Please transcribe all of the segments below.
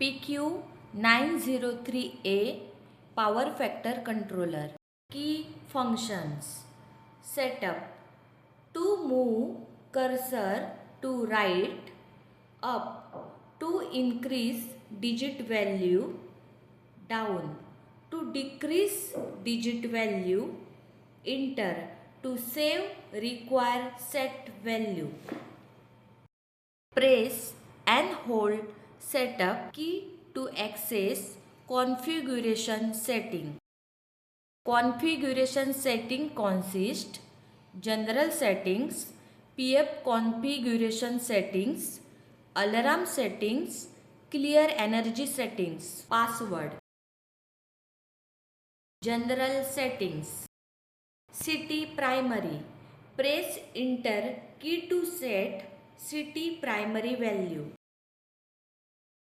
PQ903A power factor controller. Key functions. Setup. To move cursor to right, up. To increase digit value, down. To decrease digit value, enter. To save require set value. Press and hold setup key to access configuration setting. Configuration setting consist general settings, PF configuration settings, alarm settings, clear energy settings, password. General settings. City primary. Press enter key to set city primary value.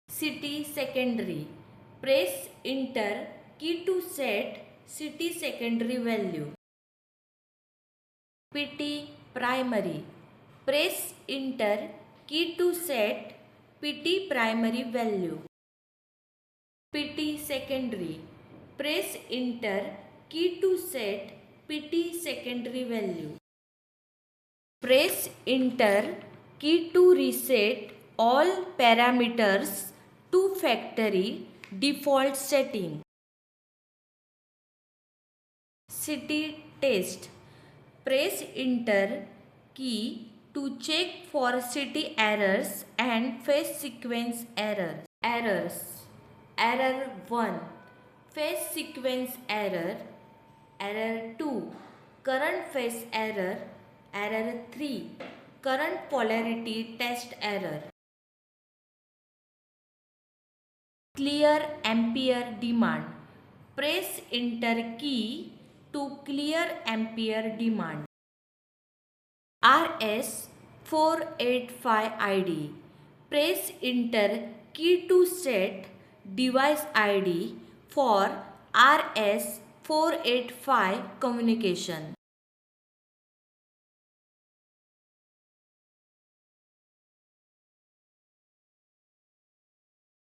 City secondary. Press enter key to set city secondary value. PT primary. Press enter key to set PT primary value. PT secondary. Press enter key to set PT secondary value. Press enter key to reset all parameters to factory default setting. City test. Press enter key to check for city errors and phase sequence errors. Errors. Error 1. Phase sequence error. Error 2. Current phase error. Error 3. Current polarity test error. Clear ampere demand. Press enter key to clear ampere demand. RS485 ID. Press enter key to set device ID for RS485 communication.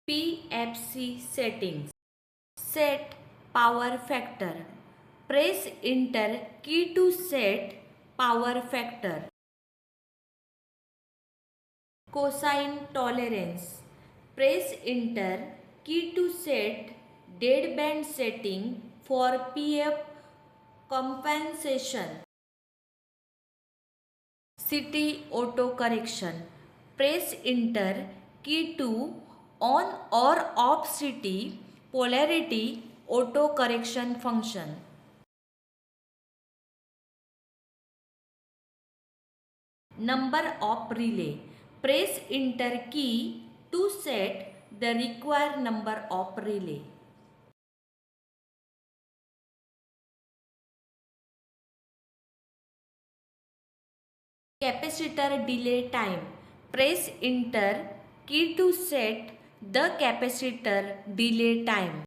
PFC settings. Set power factor. Press enter key to set power factor. Cosine tolerance. Press enter key to set deadband setting for PF compensation. City auto correction. Press enter key to on or off city polarity auto correction function. Number of relay. Press enter key to set the required number of relay. Capacitor delay time. Press enter key to set the capacitor delay time.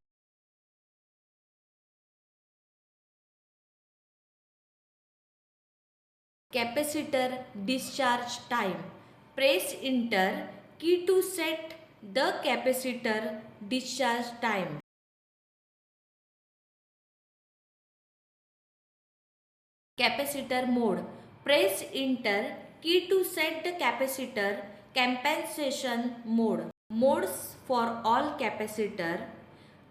Capacitor discharge time. Press enter key to set the capacitor discharge time. Capacitor mode. Press enter key to set the capacitor compensation mode. Modes for all capacitor.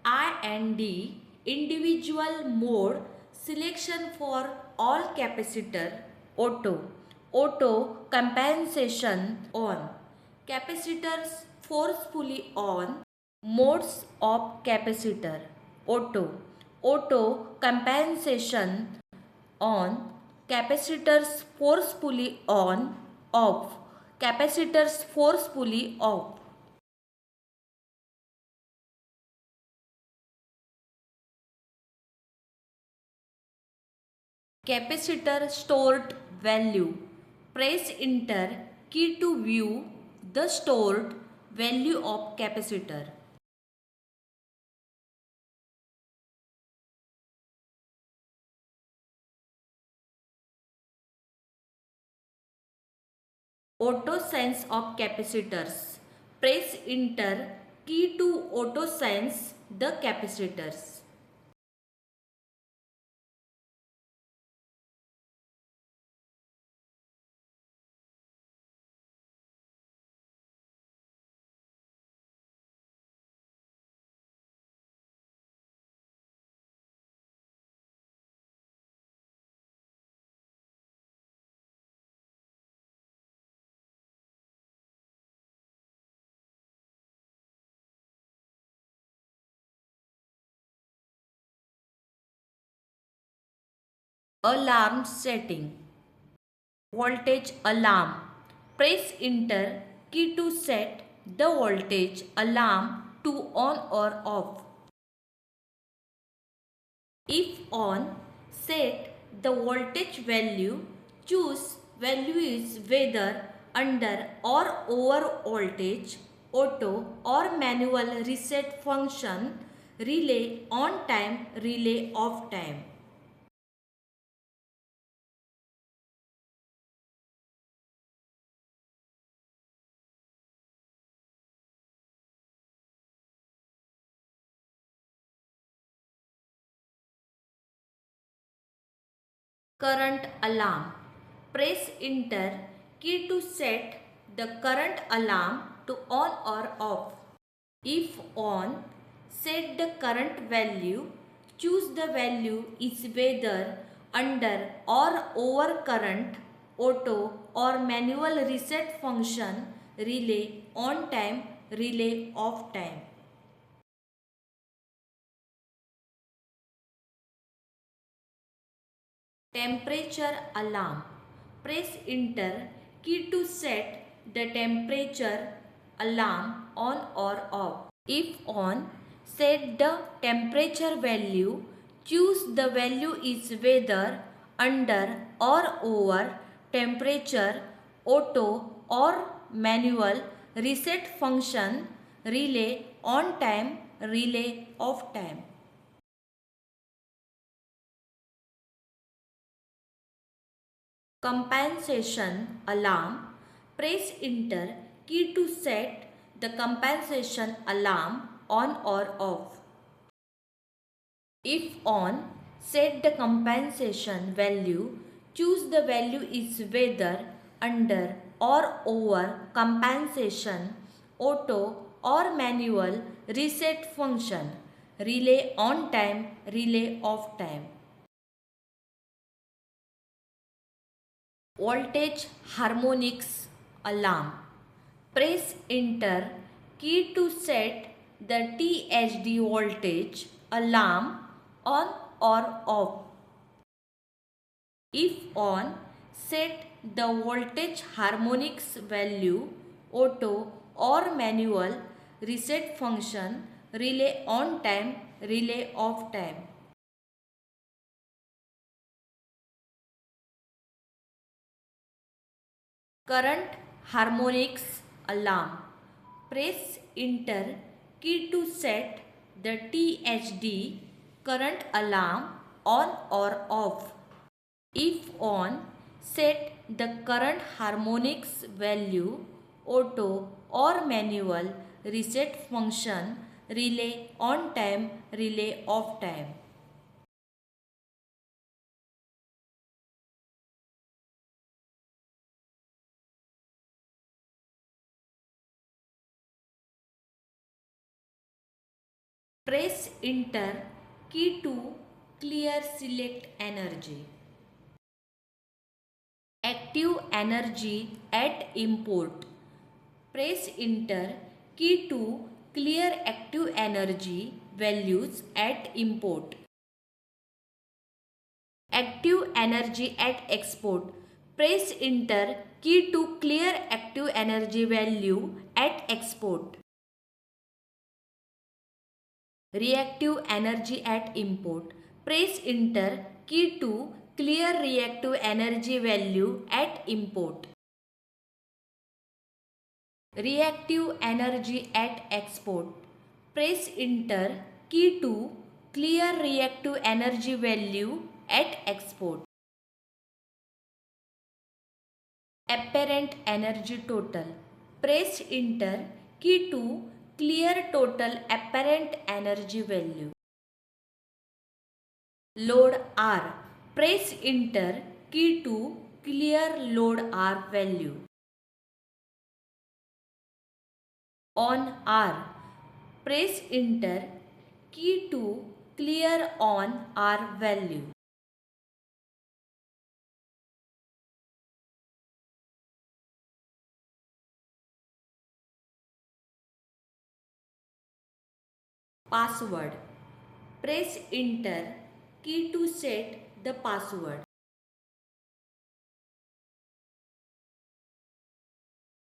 I and D. Individual mode selection for all capacitor. Auto. Auto compensation on. Capacitors forcefully on. Modes of capacitor. Auto. Auto compensation on. Capacitors forcefully on. Off. Capacitors forcefully off. Capacitor stored value. Press enter key to view the stored value of capacitor. Auto sense of capacitors. Press enter key to auto sense the capacitors. Alarm setting. Voltage alarm. Press enter key to set the voltage alarm to on or off. If on, set the voltage value. Choose value is whether under or over voltage, auto or manual reset function, relay on time, relay off time. Current alarm. Press enter key to set the current alarm to on or off. If on, set the current value. Choose the value is whether under or over current, auto or manual reset function, relay on time, relay off time. Temperature alarm. Press enter key to set the temperature alarm on or off. If on, set the temperature value. Choose the value is whether under or over temperature, auto or manual reset function, relay on time, relay off time. Compensation alarm. Press enter key to set the compensation alarm on or off. If on, set the compensation value. Choose the value is whether under or over compensation, auto or manual reset function, relay on time, relay off time. Voltage harmonics alarm. Press enter key to set the THD voltage alarm on or off. If on, set the voltage harmonics value, auto or manual reset function, relay on time, relay off time. Current harmonics alarm. Press enter key to set the THD current alarm on or off. If on, set the current harmonics value, auto or manual reset function, relay on time, relay off time. Press enter key to clear select energy. Active energy at import. Press enter key to clear active energy values at import. Active energy at export. Press enter key to clear active energy value at export. Reactive energy at import. Press enter key to clear reactive energy value at import. Reactive energy at export. Press enter key to clear reactive energy value at export. Apparent energy total. Press enter key to clear total apparent energy value. Load R. Press enter key to clear load R value. On R. Press enter key to clear on R value. Password. Press enter key to set the password.